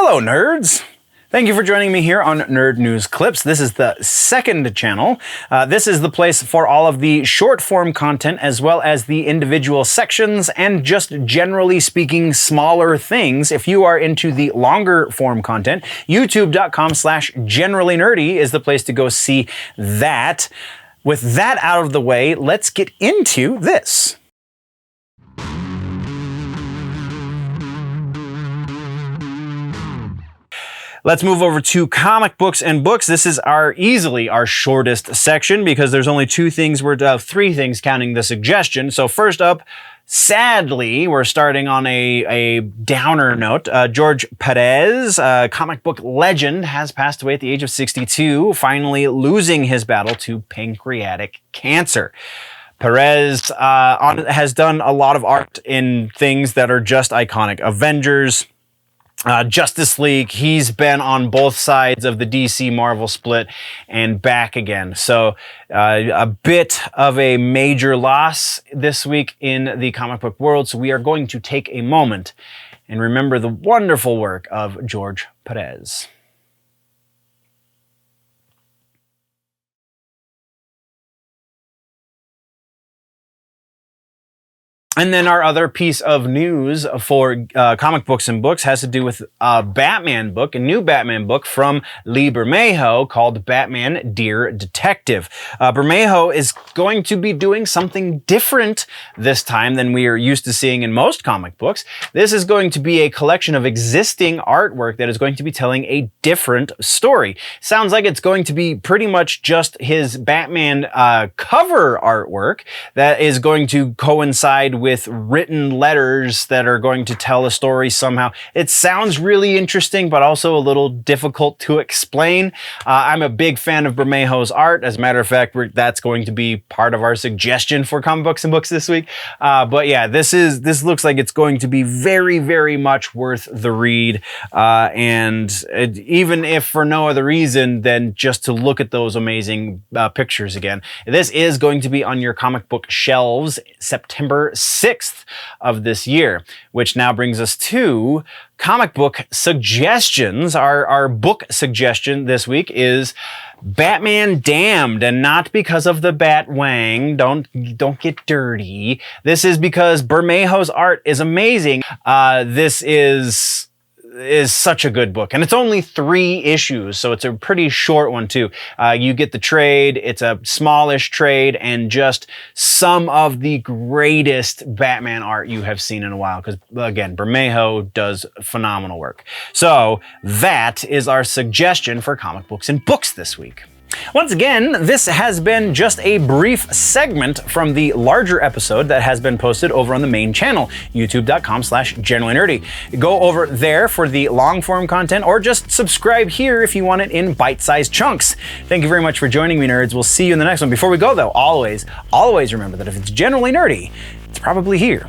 Hello, nerds! Thank you for joining me here on Nerd News Clips. This is the second channel. This is the place for all of the short form content as well as the individual sections and just generally speaking smaller things. If you are into the longer form content, youtube.com/generallynerdy is the place to go see that. With that out of the way, let's get into this. Let's move over to comic books and books. This is easily our shortest section because there's only three things counting the suggestion. So first up, sadly, we're starting on a downer note. George Perez, comic book legend, has passed away at the age of 62, finally losing his battle to pancreatic cancer. Perez has done a lot of art in things that are just iconic. Avengers, Justice League. He's been on both sides of the DC Marvel split and back again. So a bit of a major loss this week in the comic book world. So we are going to take a moment and remember the wonderful work of George Perez. And then our other piece of news for comic books and books has to do with a Batman book, a new Batman book from Bermejo called Batman Dear Detective. Bermejo is going to be doing something different this time than we are used to seeing in most comic books. This is going to be a collection of existing artwork that is going to be telling a different story. Sounds like it's going to be pretty much just his Batman cover artwork that is going to coincide with written letters that are going to tell a story somehow. It sounds really interesting, but also a little difficult to explain. I'm a big fan of Bermejo's art. As a matter of fact, that's going to be part of our suggestion for comic books and books this week. But yeah, this looks like it's going to be very, very much worth the read. Even if for no other reason than just to look at those amazing pictures again. This is going to be on your comic book shelves September 6th of this year, which now brings us to comic book suggestions. Our book suggestion this week is Batman Damned, and not because of the Bat Wang. Don't get dirty. This is because Bermejo's art is amazing. This is such a good book, and it's only 3 issues, so it's a pretty short one too. You get the trade, it's a smallish trade, and just some of the greatest Batman art you have seen in a while, because again, Bermejo does phenomenal work. So that is our suggestion for comic books and books this week. Once again, this has been just a brief segment from the larger episode that has been posted over on the main channel, youtube.com/generallynerdy. Go over there for the long form content, or just subscribe here if you want it in bite-sized chunks. Thank you very much for joining me, nerds. We'll see you in the next one. Before we go though, always remember that if it's generally nerdy, it's probably here.